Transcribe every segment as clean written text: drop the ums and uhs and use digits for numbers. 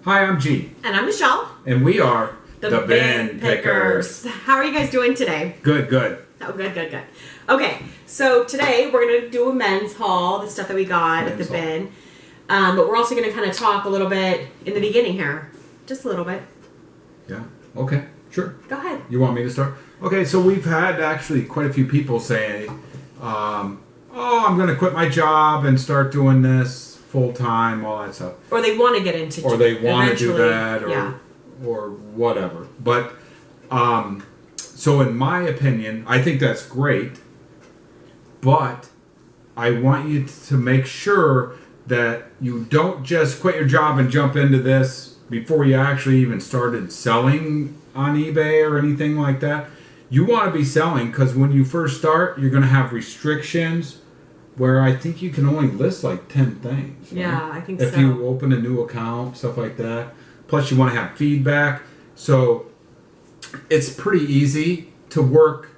Hi, I'm G. And I'm Michelle. And we are the Bin Pickers. How are you guys doing today? Good. Oh, good. Okay, so today we're going to do a men's haul, the stuff that we got at the bin. But we're also going to kind of talk a little bit in the beginning here. Just a little bit. Yeah, okay, sure. Go ahead. You want me to start? Okay, so we've had actually quite a few people say, I'm going to quit my job and start doing this full-time, all that stuff. Or they want to get into or they want to do that, yeah. or whatever. But so in my opinion, I think that's great, but I want you to make sure that you don't just quit your job and jump into this before you actually even started selling on eBay or anything like that. You want to be selling because when you first start, you're going to have restrictions where I think you can only list like 10 things. Right? Yeah, I think so. If you open a new account, stuff like that. Plus you want to have feedback. So it's pretty easy to work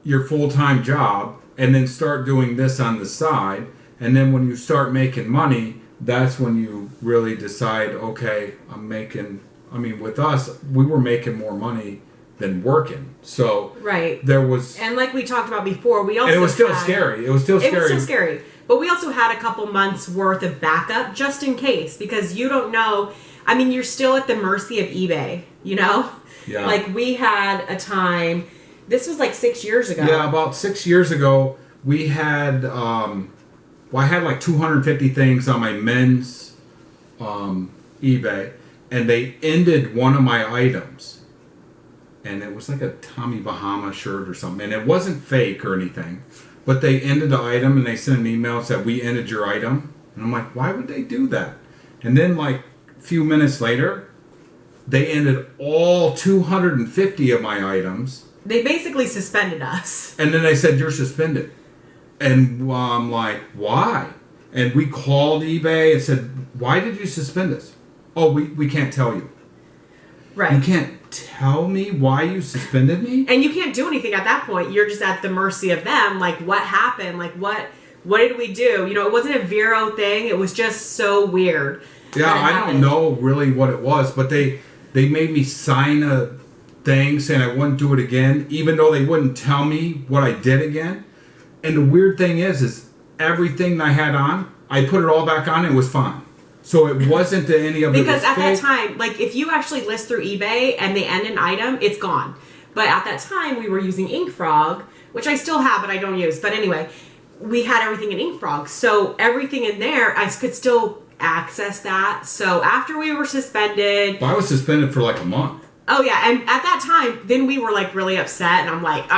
your full-time job and then start doing this on the side. And then when you start making money, that's when you really decide, okay, with us, we were making more money than working. So right. There was... And like we talked about before, we also and it was still scary. It was still scary. But we also had a couple months worth of backup just in case, because you don't know. I mean, you're still at the mercy of eBay, you know? Yeah. Like we had a time, this was like 6 years ago. Yeah, about 6 years ago, we had, I had like 250 things on my men's eBay, and they ended one of my items. And it was like a Tommy Bahama shirt or something. And it wasn't fake or anything. But they ended the item and they sent an email and said, we ended your item. And I'm like, why would they do that? And then like a few minutes later, they ended all 250 of my items. They basically suspended us. And then they said, you're suspended. And I'm like, why? And we called eBay and said, why did you suspend us? Oh, we can't tell you. Right. You can't tell me why you suspended me? And you can't do anything at that point. You're just at the mercy of them. Like, what happened? Like, what did we do? You know, it wasn't a Vero thing. It was just so weird. Yeah, I don't know really what it was, but they made me sign a thing saying I wouldn't do it again, even though they wouldn't tell me what I did again. And the weird thing is everything I had on, I put it all back on and it was fine. So it wasn't any of it. Because at that time, like if you actually list through eBay and they end an item, it's gone. But at that time, we were using InkFrog, which I still have, but I don't use. But anyway, we had everything in InkFrog. So everything in there, I could still access that. So after we were suspended... Well, I was suspended for like a month. Oh, yeah. And at that time, then we were like really upset. And I'm like,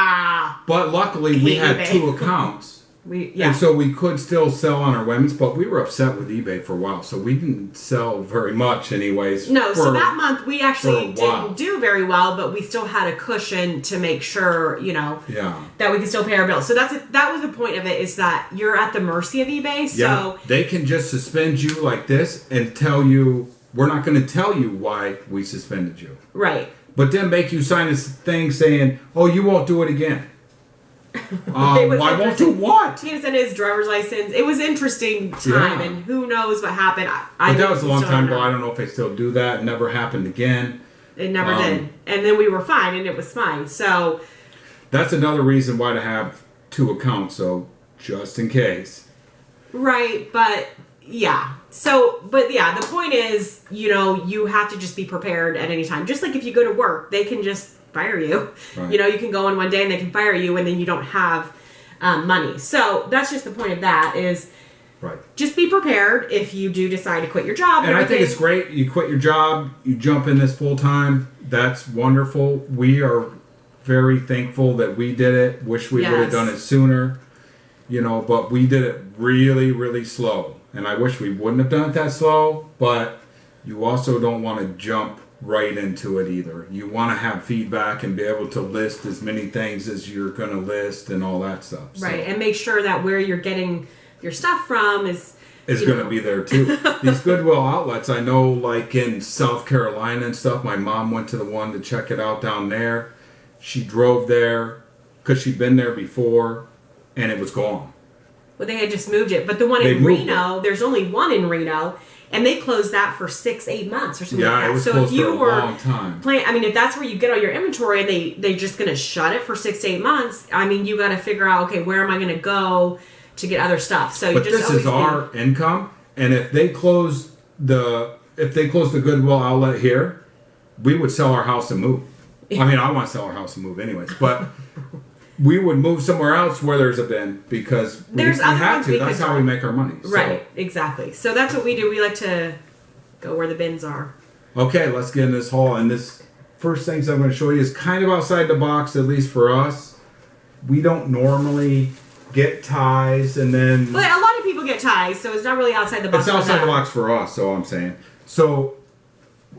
But luckily, we had eBay. 2 accounts. And so we could still sell on our women's, but we were upset with eBay for a while, so we didn't sell very much anyways. No, so that month we actually didn't do very well, but we still had a cushion to make sure, that we could still pay our bills. So that was the point of it, is that you're at the mercy of eBay. So they can just suspend you like this and tell you, we're not going to tell you why we suspended you. Right. But then make you sign this thing saying, oh, you won't do it again. Why won't do what? He was in his driver's license. It was interesting time, and who knows what happened. But that was a long time ago. I don't know if they still do that. It never happened again. It never did. And then we were fine, and it was fine. So that's another reason why to have 2 accounts, so just in case. Right, but yeah. So, but yeah, the point is, you have to just be prepared at any time. Just like if you go to work, they can just fire you. Right. You can go in one day and they can fire you, and then you don't have money. So that's just the point of that, is just be prepared if you do decide to quit your job. And I think it's great. You quit your job, you jump in this full time. That's wonderful. We are very thankful that we did it. Wish we would have done it sooner. But we did it really, really slow. And I wish we wouldn't have done it that slow, but you also don't want to jump right into it either. You want to have feedback and be able to list as many things as you're going to list and all that stuff. Right, and make sure that where you're getting your stuff from is going to be there too. These Goodwill outlets, I know, like in South Carolina and stuff, my mom went to the one to check it out down there. She drove there because she'd been there before, and it was gone. Well, they had just moved it. But the one in Reno, there's only one in Reno. and they closed that for 6-8 months or something like Yeah, that. it was So closed if you for a were long time. I mean, if that's where you get all your inventory and they're just going to shut it for 6-8 months, I mean, you got to figure out, okay, where am I going to go to get other stuff? So But you just this is our income, and if they close the Goodwill outlet here, we would sell our house and move. I mean, I want to sell our house and move anyways, but we would move somewhere else where there's a bin because we have to. That's how we make our money. Right, exactly. So that's what we do. We like to go where the bins are. Okay, let's get in this haul. And this first things I'm going to show you is kind of outside the box, at least for us. We don't normally get ties, and then... But a lot of people get ties, so it's not really outside the box. It's outside the box for us, so I'm saying. So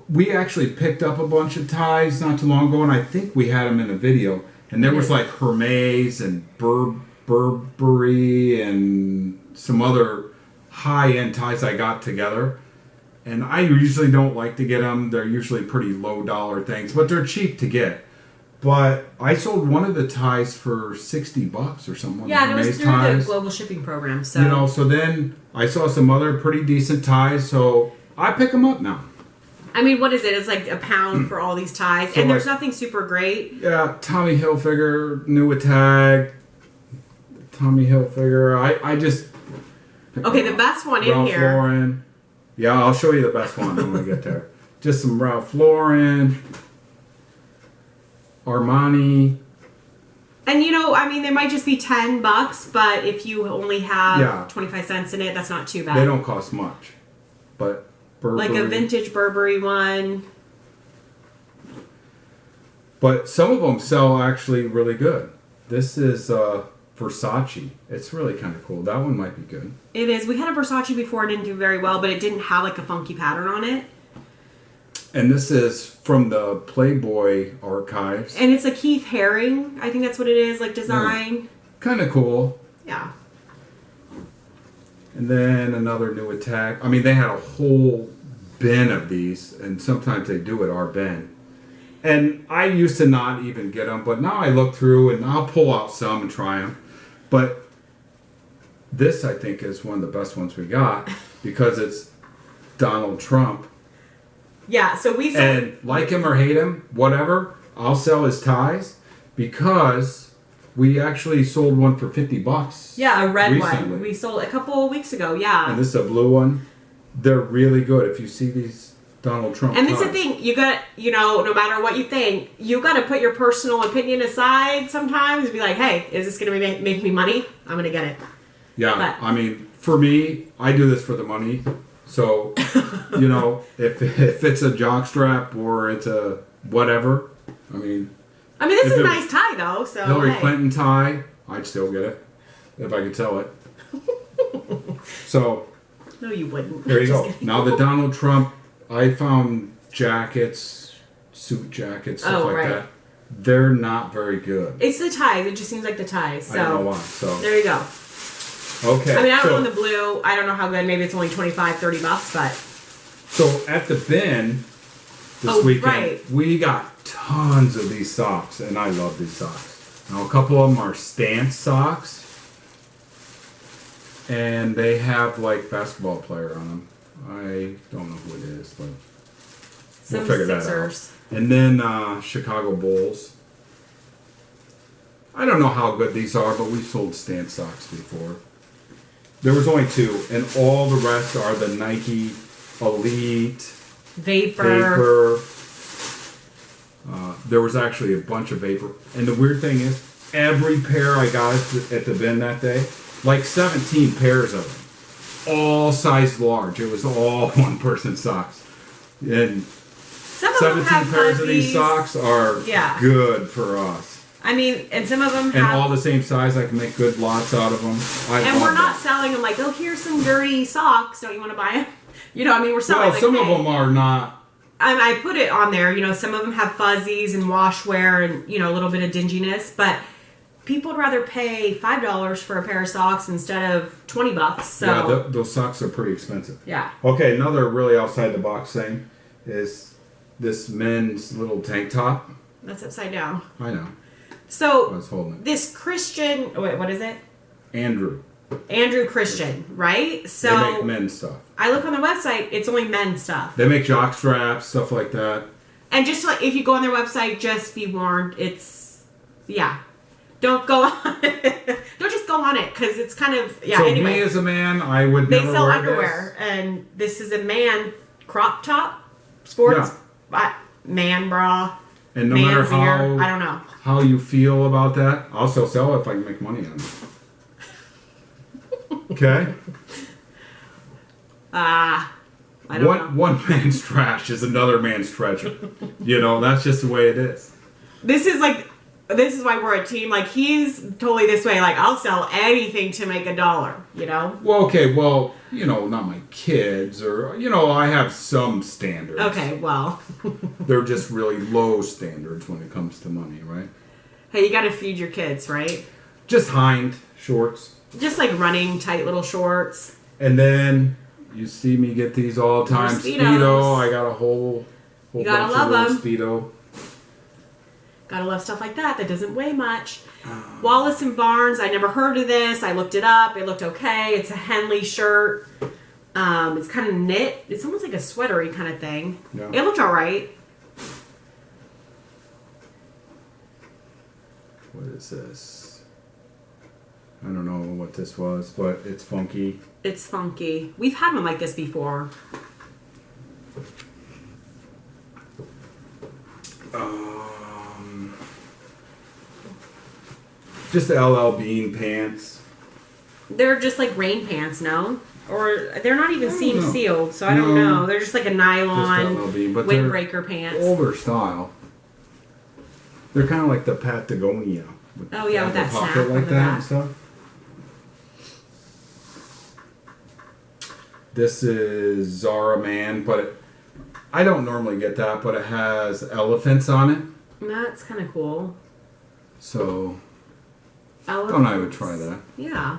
we actually picked up a bunch of ties not too long ago, and I think we had them in a video. And there was like Hermes and Burberry and some other high-end ties I got together. And I usually don't like to get them. They're usually pretty low-dollar things, but they're cheap to get. But I sold one of the ties for $60 or something. Yeah, and it was through the global shipping program. So so then I saw some other pretty decent ties, so I pick them up now. I mean, what is it? It's like £1 for all these ties, so and there's nothing super great. Yeah, Tommy Hilfiger, new tag. Tommy Hilfiger. I just... Okay, the best one in here. Ralph Lauren. Yeah, I'll show you the best one when we get there. Just some Ralph Lauren, Armani. And I mean, they might just be $10, but if you only have 25 cents in it, that's not too bad. They don't cost much, but Burberry. Like a vintage Burberry one. But some of them sell actually really good. This is Versace. It's really kind of cool. That one might be good. It is. We had a Versace before. It didn't do very well, but it didn't have like a funky pattern on it. And this is from the Playboy archives. And it's a Keith Haring. I think that's what it is, like design. Yeah. Kind of cool. Yeah. And then another new attack. I mean, they had a whole bin of these, and sometimes they do at our bin. And I used to not even get them, but now I look through and I'll pull out some and try them. But this, I think, is one of the best ones we got because it's Donald Trump. Yeah, so we sold... And like him or hate him, whatever, I'll sell his ties because we actually sold one for $50. Yeah, a red recently. one. We sold a couple of weeks ago, yeah. And this is a blue one. They're really good. If you see these Donald Trump and ties. it's the thing, you got, no matter what you think, you got to put your personal opinion aside sometimes and be like, hey, is this going to make me money? I'm going to get it. Yeah, but, I mean, for me, I do this for the money. So, if it's a jockstrap or it's a whatever, I mean, this is a nice tie, though. So Hillary Clinton tie, I'd still get it if I could sell it. So, no, you wouldn't. There you go. Now the Donald Trump, I found jackets, suit jackets, stuff like that. They're not very good. It's the ties. It just seems like the ties. So I don't know why. So there you go. Okay. I mean, I don't own the blue. I don't know how good. Maybe it's only $25-$30, but. So at the bin this weekend, we got tons of these socks, and I love these socks. Now a couple of them are stance socks, and they have like basketball player on them. I don't know who it is, but we'll figure that out. And then Chicago Bulls. I don't know how good these are, but we've sold stance socks before. There was only two, and all the rest are the Nike Elite, Vapor. There was actually a bunch of Vapor. And the weird thing is, every pair I got at the bin that day, like 17 pairs of them, all sized large. It was all one person socks. And 17 pairs of these socks are good for us. I mean, and some of them and all the same size. I can make good lots out of them. And we're not selling them like, oh, here's some dirty socks. Don't you want to buy them? We're selling. Well, some of them are not. I put it on there. Some of them have fuzzies and wash wear and a little bit of dinginess, but people would rather pay $5 for a pair of socks instead of $20. So yeah, those socks are pretty expensive. Yeah. Okay, another really outside the box thing is this men's little tank top. That's upside down. I know. So I was holding it. This Christian, wait, what is it? Andrew Christian, right? So they make men's stuff. I look on their website, it's only men's stuff. They make jock straps, stuff like that. And just like, if you go on their website, just be warned, it's, yeah. Don't go on it. Don't just go on it, because it's kind of, yeah, so anyway. me as a man, I would never They sell wear underwear, and this is a man crop top, sports, man bra, and no man's matter ear, I don't know. how you feel about that, I'll still sell it if I can make money on it. Okay? I don't know. One man's trash is another man's treasure. You know, that's just the way it is. This is why we're a team. Like, he's totally this way. Like, I'll sell anything to make $1, you know? Well, okay, well, you know, not my kids or, you know, I have some standards. Okay, well. They're just really low standards when it comes to money, right? Hey, you gotta feed your kids, right? Just hind shorts. Just like running tight little shorts. And then you see me get these all the time. Speedos. Speedo. I got a whole You gotta bunch love of little Speedo. Gotta love stuff like that doesn't weigh much. Wallace and Barnes, I never heard of this. I looked it up. It looked okay. It's a Henley shirt. It's kind of knit. It's almost like a sweatery kind of thing. Yeah. It looked all right. What is this? I don't know what this was, but it's funky. It's funky. We've had one like this before. Just LL Bean pants. They're just like rain pants, no? Or they're not even seam know. sealed, so I don't know. They're just like a nylon Just LL Bean, but windbreaker pants. Older style. They're kind of like the Patagonia. Oh yeah, with that pocket snap like on the that back. and stuff. This is Zara Man, but I don't normally get that, but it has elephants on it. That's kind of cool. So, Elephants. don't I would try that. Yeah.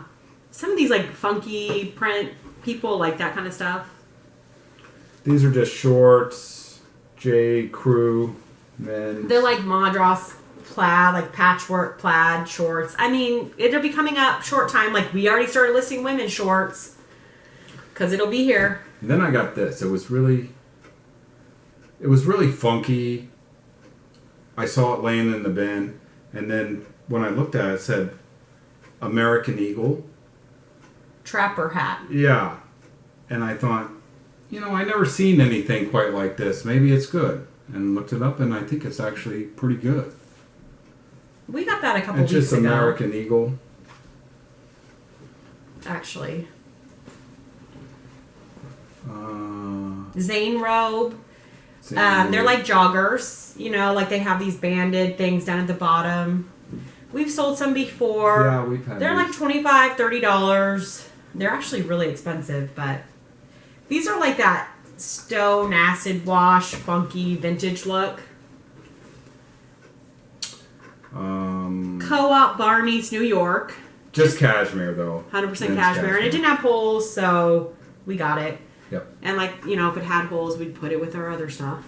Some of these like funky print people like that kind of stuff. These are just shorts, J. Crew, men. They're like Madras plaid, like patchwork plaid shorts. I mean, it'll be coming up short time. Like, we already started listing women's shorts because it'll be here. And then I got this. It was really funky. I saw it laying in the bin, and then when I looked at it, it said American Eagle. Trapper hat. Yeah. And I thought, you know, I never seen anything quite like this. Maybe it's good. And looked it up, and I think it's actually pretty good. We got that a couple It's weeks just ago. American Eagle. Actually. Uh, Zane robe. same They're robe. like joggers. You know, like they have these banded things down at the bottom. We've sold some before. Yeah, we've had They're these. like $25, $30. They're actually really expensive, but these are like that stone acid wash funky vintage look. Co-op Barney's New York. Just cashmere, though. 100% Men's cashmere. And it didn't have holes, so we got it. Yep. And like, you know, if it had holes, we'd put it with our other stuff.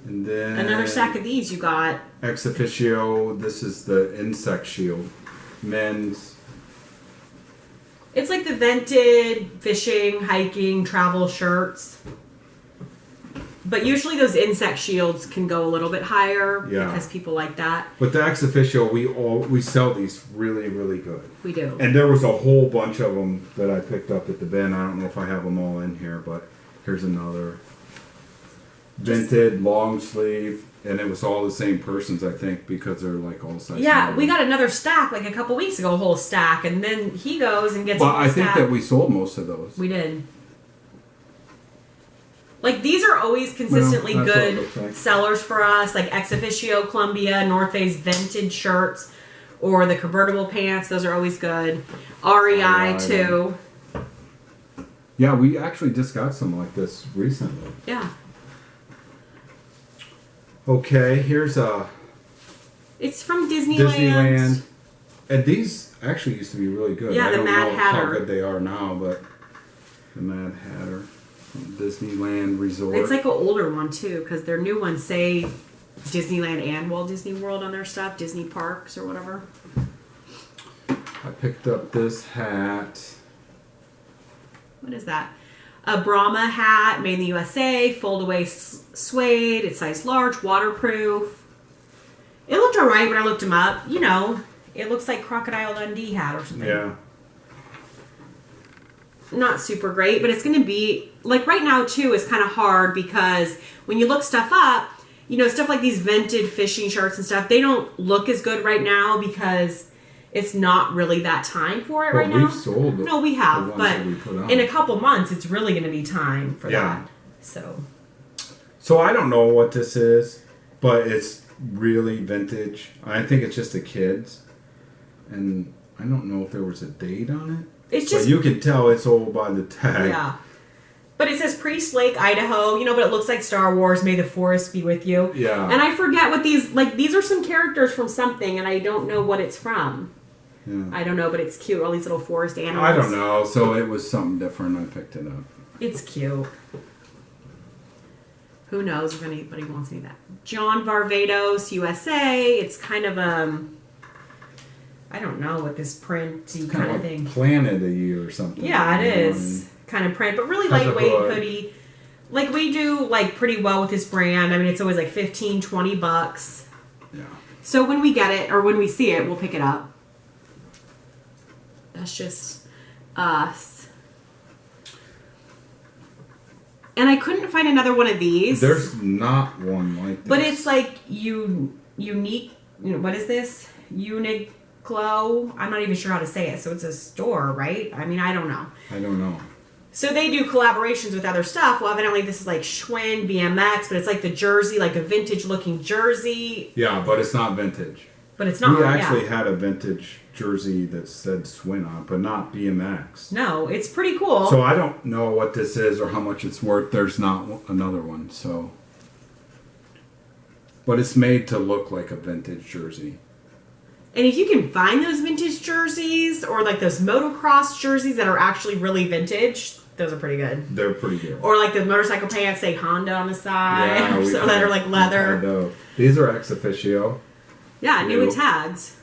And then Another stack of these you got. Ex Officio. This is the Insect Shield. Men's. It's like the vented fishing, hiking, travel shirts. But usually those insect shields can go a little bit higher because people like that. But the Ex Officio, we sell these really, really good. We do. And there was a whole bunch of them that I picked up at the bin. I don't know if I have them all in here, but here's another. Vented, long sleeve, and it was all the same persons, I think, because they're like all sizes. Yeah, we got another stack like a couple weeks ago, a whole stack, and then he goes and gets a Well, whole I think stack. that we sold most of those. We did. Like, these are always consistently Well, that's what it good looks like. sellers for us, like Ex Officio, Columbia, North Face vintage shirts, or the convertible pants. Those are always good. REI, too. Yeah, we actually just got some like this recently. Yeah. Okay, here's a It's from Disneyland. And these actually used to be really good. Yeah, I the don't Mad know Hatter. how good they are now, but the Mad Hatter from Disneyland Resort. It's like an older one, too, because their new ones say Disneyland and Walt Disney World on their stuff, Disney Parks or whatever. I picked up this hat. What is that? A Brahma hat made in the USA, fold away suede. It's size large, waterproof. It looked alright when I looked them up. You know, it looks like Crocodile Dundee hat or something. Yeah. Not super great, but it's going to be, like right now too is kind of hard because when you look stuff up, you know, stuff like these vintage fishing shirts and stuff, they don't look as good right now because it's not really that time for it right now. We've sold No, we have, but in a couple months, it's really going to be time for that. So I don't know what this is, but it's really vintage. I think it's just a kid's, and I don't know if there was a date on it. It's just, but you can tell it's old by the tag. Yeah. But it says Priest Lake, Idaho, you know, but it looks like Star Wars, May the Forest be with you. Yeah. And I forget what these are some characters from something, and I don't know what it's from. Yeah. I don't know, but it's cute. All these little forest animals. I don't know, so it was something different. I picked it up. It's cute. Who knows if anybody wants any of that. John Varvatos, USA. It's kind of I don't know what this printy kind of thing. Planet a year or something. Yeah, it is. Kind of print, but really lightweight hoodie. Like we do like pretty well with this brand. I mean, it's always like $15-$20. Yeah. So when we get it or when we see it, we'll pick it up. That's just us. And I couldn't find another one of these. There's not one like this. But it's like unique. You know, what is this? Uniqlo. I'm not even sure how to say it. So it's a store, right? I mean, I don't know. I don't know. So they do collaborations with other stuff. Well, evidently this is like Schwinn, BMX, but it's like the jersey, like a vintage looking jersey. Yeah, but it's not vintage. But it's not. We actually had a vintage jersey that said Schwinn on it, but not BMX. No, it's pretty cool. So I don't know what this is or how much it's worth. There's not another one, so. But it's made to look like a vintage jersey. And if you can find those vintage jerseys or like those motocross jerseys that are actually really vintage, those are pretty good. They're pretty good. Or like the motorcycle pants say Honda on the side, Yeah, that are like leather. These are ex officio. Yeah, new with tags.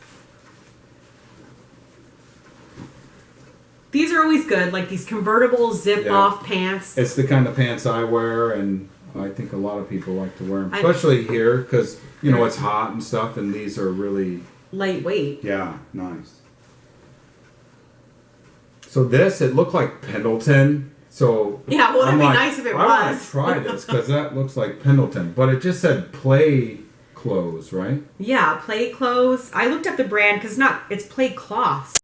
These are always good, like these convertible zip-off pants. It's the kind of pants I wear, and I think a lot of people like to wear them, especially here because you know it's hot and stuff. And these are really lightweight. Yeah, nice. So it looked like Pendleton. So yeah, well, it'd be nice if it was. I want to try this because that looks like Pendleton, but it just said play clothes, right? Yeah, play clothes. I looked up the brand because it's play cloths.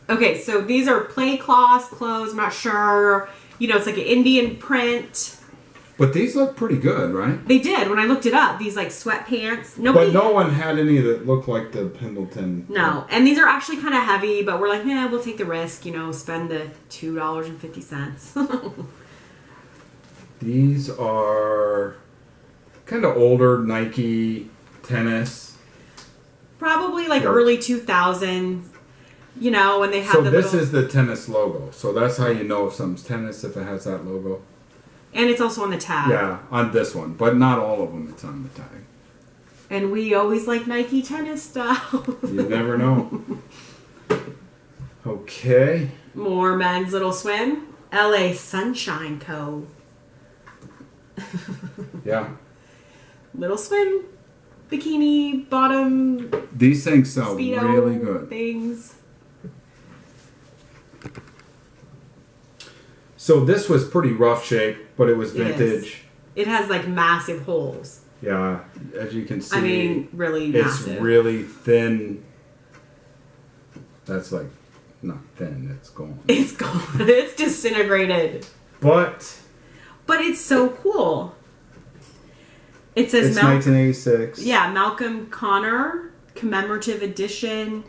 Okay, so these are play clothes. I'm not sure. You know, it's like an Indian print. But these look pretty good, right? They did when I looked it up. These like sweatpants. But no one had any that looked like the Pendleton. No, and these are actually kind of heavy, but we're like, yeah, we'll take the risk. You know, spend the $2.50. These are kind of older Nike tennis. Probably like early 2000s. You know, when they have So this is the tennis logo. So that's how you know if something's tennis, if it has that logo. And it's also on the tag. Yeah, on this one. But not all of them, it's on the tag. And we always like Nike tennis stuff. You never know. Okay. More Men's Little Swim. LA Sunshine Co. Yeah. Little Swim. Bikini, bottom. These things sell Speedo really good. Things. So this was pretty rough shape, but it was vintage. It has like massive holes. Yeah, as you can see. I mean, really massive. It's really thin. That's like, not thin, it's gone. It's gone. It's disintegrated. But it's so cool. It says it's 1986. Yeah, Malcolm Connor commemorative edition.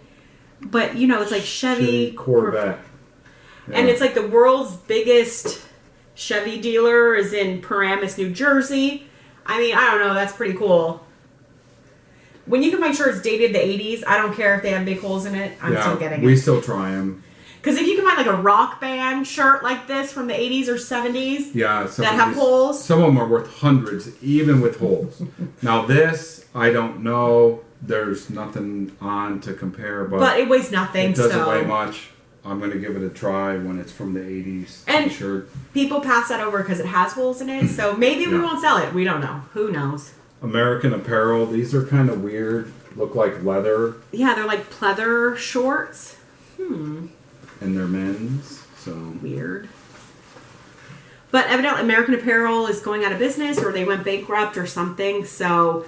But you know, it's like Chevy Corvette. Yeah. And it's like the world's biggest Chevy dealer is in Paramus, New Jersey. I mean, I don't know. That's pretty cool. When you can find shirts dated the 80s, I don't care if they have big holes in it. I'm still getting it. We still try them. Because if you can find like a rock band shirt like this from the 80s or 70s that have holes. Some of them are worth hundreds, even with holes. Now this, I don't know. there's nothing on to compare, but it weighs nothing. It doesn't weigh much. I'm going to give it a try when it's from the 80s and t-shirt. People pass that over because it has holes in it, so maybe we won't sell it. We don't know. Who knows? American Apparel. These are kind of weird. Look like leather. Yeah, they're like pleather shorts. And they're men's, so... Weird. But evidently American Apparel is going out of business, or they went bankrupt or something, so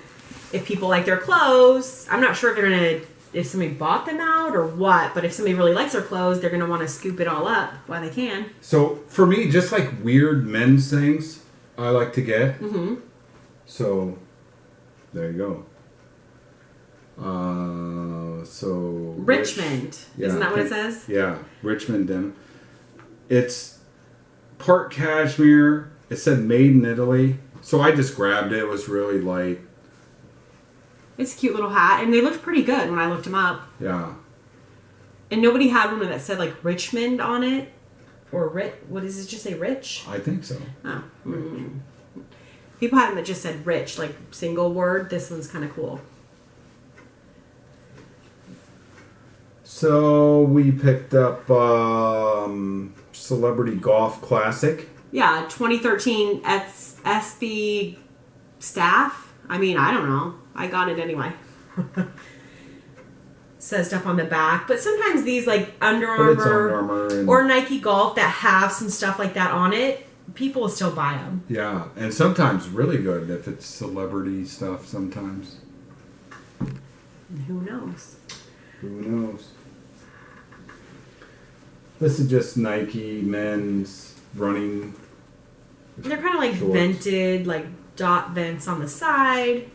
if people like their clothes, I'm not sure if they're going to... If somebody bought them out or what, but if somebody really likes their clothes, they're going to want to scoop it all up while they can. So, for me, just like weird men's things, I like to get. Mm-hmm. So, there you go. Richmond. Isn't that what it says? Yeah, Richmond denim. It's part cashmere. It said made in Italy. So, I just grabbed it. It was really light. It's a cute little hat, and they looked pretty good when I looked them up. Yeah. And nobody had one that said, like, Richmond on it. Or, what does it just say, rich? I think so. Oh. Mm. People had them that just said rich, like, single word. This one's kind of cool. So, we picked up Celebrity Golf Classic. Yeah, 2013 SB staff. I mean, I don't know. I got it anyway. Says stuff on the back. But sometimes these, like, Under Armour or Nike Golf that have some stuff like that on it, people will still buy them. Yeah, and sometimes really good if it's celebrity stuff sometimes. Who knows? Who knows? This is just Nike men's running. They're kind of like shorts. vented, like dot vents on the side.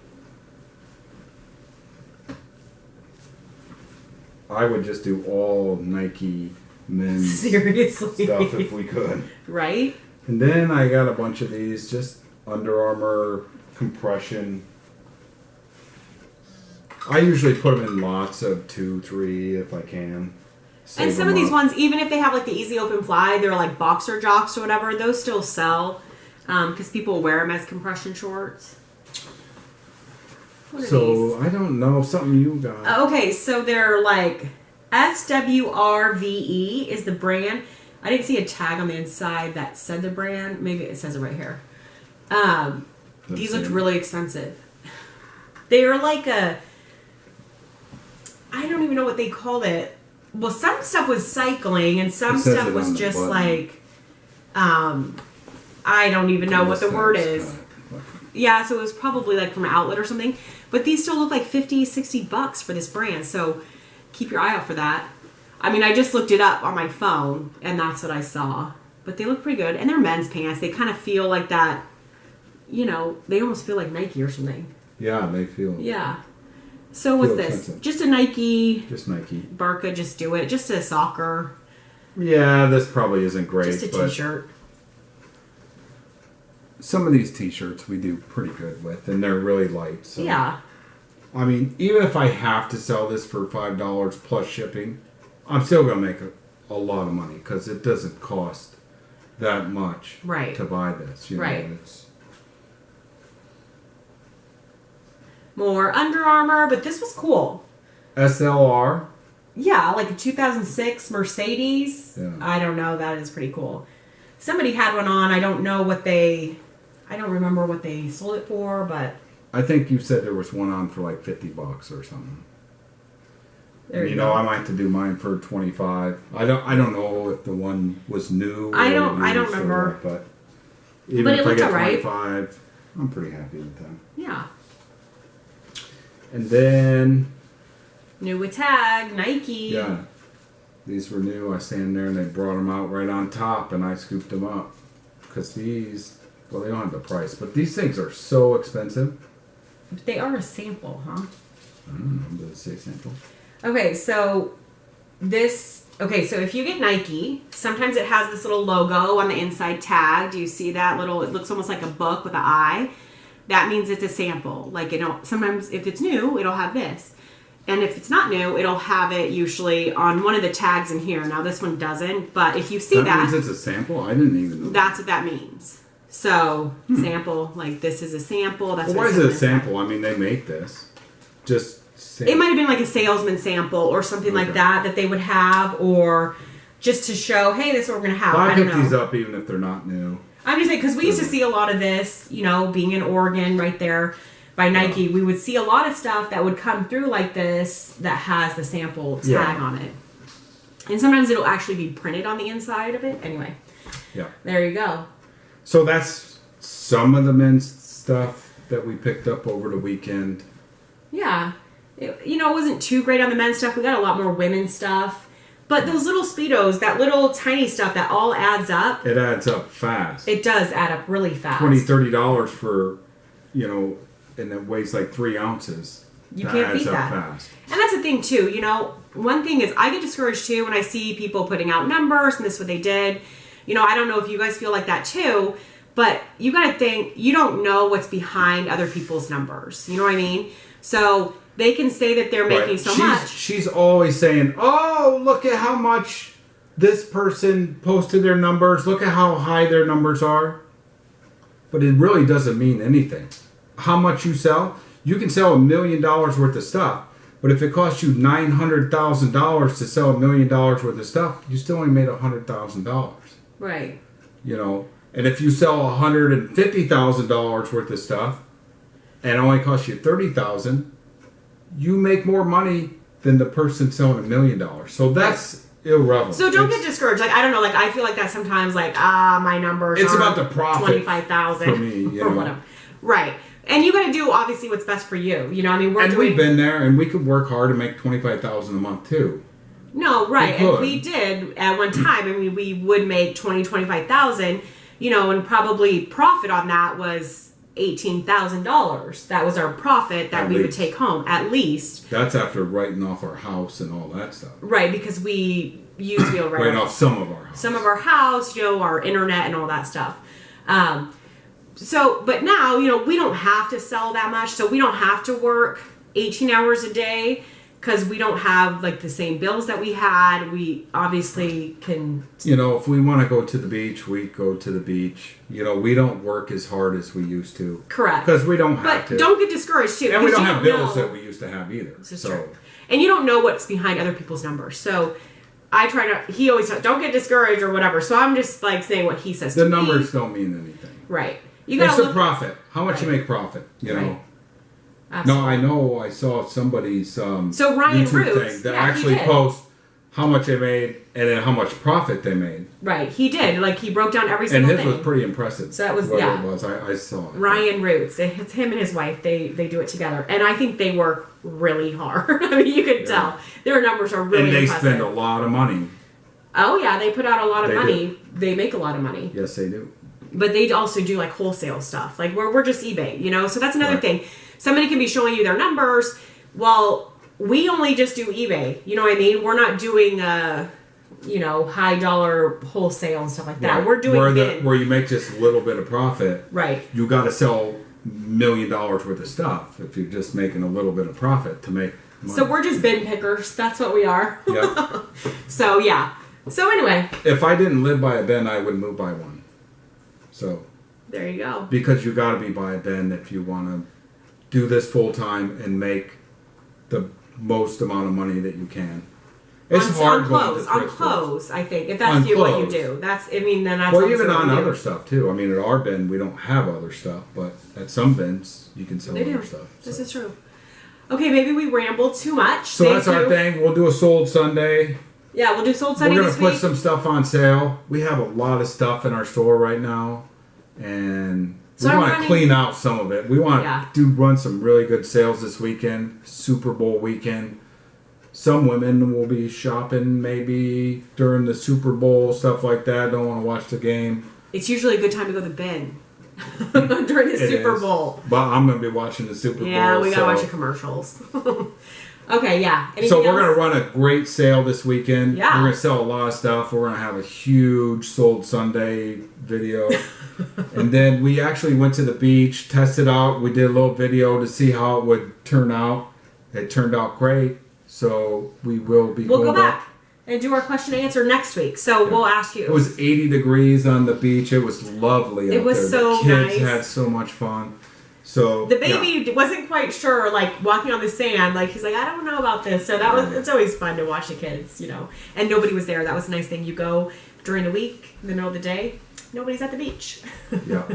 I would just do all Nike men's Seriously. stuff if we could. Right? And then I got a bunch of these, just Under Armour compression. I usually put them in lots of 2, 3 if I can. Save and some them of these up. ones, even if they have like the easy open fly, they're like boxer jocks or whatever, those still sell because people wear them as compression shorts. What are So, these? I don't know, something you got. Okay, so they're like SWRVE is the brand. I didn't see a tag on the inside that said the brand. Maybe it says it right here. These looked really expensive. They are like I don't even know what they called it. Well, some stuff was cycling and some stuff was just like, I don't even know what the word is. Yeah, so it was probably like from an outlet or something. But these still look like $50, $60 for this brand. So keep your eye out for that. I mean, I just looked it up on my phone and that's what I saw. But they look pretty good. And they're men's pants. They kind of feel like that, you know, they almost feel like Nike or something. Yeah, they feel. Yeah. So what's this? Expensive. Just a Nike. Just Nike. Barca, just do it. Just a soccer. Yeah, this probably isn't great. Just a t-shirt. Some of these t-shirts we do pretty good with, and they're really light. So. Yeah. I mean, even if I have to sell this for $5 plus shipping, I'm still going to make a lot of money because it doesn't cost that much to buy this. You know, it's... More Under Armour, but this was cool. SLR. Yeah, like a 2006 Mercedes. Yeah. I don't know. That is pretty cool. Somebody had one on. I don't remember what they sold it for, but... I think you said there was one on for like $50 or something. There you know, I might have to do mine for $25. I don't know if the one was new. I don't remember. But even if I get $25, I'm pretty happy with them. Yeah. And then... New with tag, Nike. Yeah. These were new. I stand there and they brought them out right on top and I scooped them up. Because these, well, they don't have the price, but these things are so expensive. But they are a sample, huh? I don't know. Does it say sample? Okay, so if you get Nike, sometimes it has this little logo on the inside tag. Do you see that little, it looks almost like a book with an eye. That means it's a sample. Like, sometimes if it's new, it'll have this. And if it's not new, it'll have it usually on one of the tags in here. Now, this one doesn't, but if you see that... That means it's a sample? I didn't even know. That's what that means. So, sample, like this is a sample. That's well, why is it a sample? I mean, they make this. Just It might have been like a salesman sample or something like that they would have, or just to show, hey, this is what we're going to have. I pick these up even if they're not new. I'm just saying, because we used to see a lot of this, being in Oregon right there by Nike, we would see a lot of stuff that would come through like this that has the sample tag on it. And sometimes it'll actually be printed on the inside of it. Anyway. Yeah. There you go. So that's some of the men's stuff that we picked up over the weekend. Yeah. It wasn't too great on the men's stuff. We got a lot more women's stuff. But those little Speedos, that little tiny stuff that all adds up. It adds up fast. It does add up really fast. $20, $30 for, and it weighs like 3 ounces. You can't beat that. Fast. And that's the thing too, one thing is I get discouraged too when I see people putting out numbers and this is what they did. I don't know if you guys feel like that too, but you got to think, you don't know what's behind other people's numbers. You know what I mean? So they can say that they're making so much. She's always saying, oh, look at how much this person posted their numbers. Look at how high their numbers are. But it really doesn't mean anything. How much you sell, you can sell $1 million worth of stuff. But if it costs you $900,000 to sell $1 million worth of stuff, you still only made $100,000. Right. And if you sell $150,000 worth of stuff and it only costs you $30,000, you make more money than the person selling $1 million. So that's irrelevant. So don't get discouraged. I don't know. I feel like that sometimes. My numbers. It's about the profit. 25,000 for me, or whatever. Right. And you got to do obviously what's best for you. We've been there, and we could work hard to make $25,000 a month too. No, right. And we did at one time. We would make $25,000. And probably profit on that was $18,000. That was our profit that we would take home, at least. That's after writing off our house and all that stuff. Right, because we used to be able to write off some of our house. Some of our house, our internet and all that stuff. But now, we don't have to sell that much, so we don't have to work 18 hours a day because we don't have the same bills that we had. We obviously can. If we want to go to the beach, we go to the beach. We don't work as hard as we used to. Correct. Because we don't have to. But don't get discouraged too. And we don't have bills that we used to have either. This is true. And you don't know what's behind other people's numbers. So I try to. He always says, don't get discouraged or whatever. So I'm just saying what he says. The numbers don't mean anything. Right. It's the profit. How much you make profit? Right. Absolutely. No, I know. I saw somebody's Ryan YouTube Roots, thing that actually posts how much they made and then how much profit they made. Right, he did. He broke down every single thing. And his was pretty impressive. So that was it was. I saw it. Ryan Roots. It's him and his wife. They do it together, and I think they work really hard. You can tell their numbers are really impressive. And they spend a lot of money. Oh yeah, they put out a lot of money. Do. They make a lot of money. Yes, they do. But they also do wholesale stuff. We're just eBay, So that's another thing. Somebody can be showing you their numbers. Well, we only just do eBay. You know what I mean? We're not doing high dollar wholesale and stuff like that. Right. We're doing where you make just a little bit of profit. Right. You got to sell $1 million worth of stuff if you're just making a little bit of profit to make money. So we're just bin pickers. That's what we are. Yeah. So yeah. So anyway. If I didn't live by a bin, I would move by one. So. There you go. Because you got to be by a bin if you want to do this full time and make the most amount of money that you can. It's hard on clothes. I think if that's what you do, then that's even on other stuff too. At our bin we don't have other stuff, but at some bins you can sell other stuff. This is true. Okay, maybe we rambled too much. So that's our thing. We'll do a sold Sunday. Yeah, we'll do sold Sunday. We're gonna put some stuff on sale. We have a lot of stuff in our store right now, and we want to clean out some of it. We want to run some really good sales this weekend, Super Bowl weekend. Some women will be shopping maybe during the Super Bowl, stuff like that. Don't want to watch the game. It's usually a good time to go to the bin during the Super Bowl. But I'm going to be watching the Super Bowl. Yeah, we got to watch the commercials. Okay, yeah. So we're going to run a great sale this weekend. Yeah. We're going to sell a lot of stuff. We're going to have a huge Sold Sunday video. And then we actually went to the beach, tested out. We did a little video to see how it would turn out. It turned out great. So we will be We'll go back and do our question and answer next week. So we'll ask you. It was 80 degrees on the beach. It was lovely out there. It was so nice. The kids nice. had so much fun. So the baby wasn't quite sure, like walking on the sand. Like he's like, I don't know about this. So it's always fun to watch the kids, you know. And nobody was there. That was a nice thing. You go during the week, in the middle of the day, nobody's at the beach. Yeah.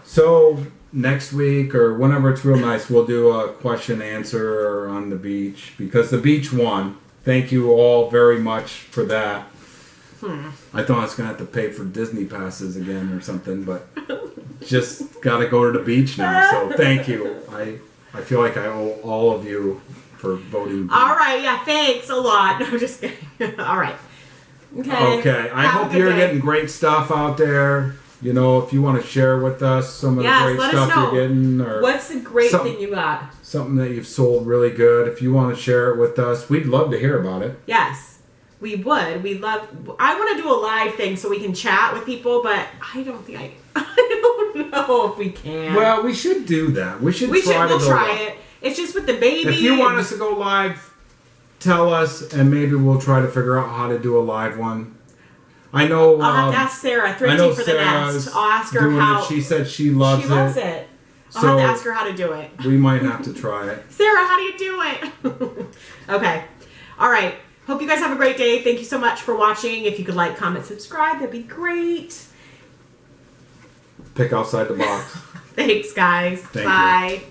So next week or whenever it's real nice, we'll do a question answer on the beach because the beach won. Thank you all very much for that. I thought I was going to have to pay for Disney passes again or something, but just got to go to the beach now. So thank you. I feel like I owe all of you for voting. All right. Yeah. Thanks a lot. No, just kidding. All right. Okay. I hope you're getting great stuff out there. You know, if you want to share with us some of the great stuff you're getting. Or what's the great thing you got? Something that you've sold really good. If you want to share it with us, we'd love to hear about it. Yes. We would. I want to do a live thing so we can chat with people, but I don't don't know if we can. Well, we should do that. We'll try it. It's just with the baby. If you want us to go live, tell us, and maybe we'll try to figure out how to do a live one. I know. I'll have to ask Sarah. 3T for the nest. I'll ask her how. She said she loves it. I'll have to ask her how to do it. We might have to try it. Sarah, how do you do it? Okay. All right. Hope you guys have a great day. Thank you so much for watching. If you could like, comment, subscribe, that'd be great. Pick outside the box. Thanks, guys. Bye.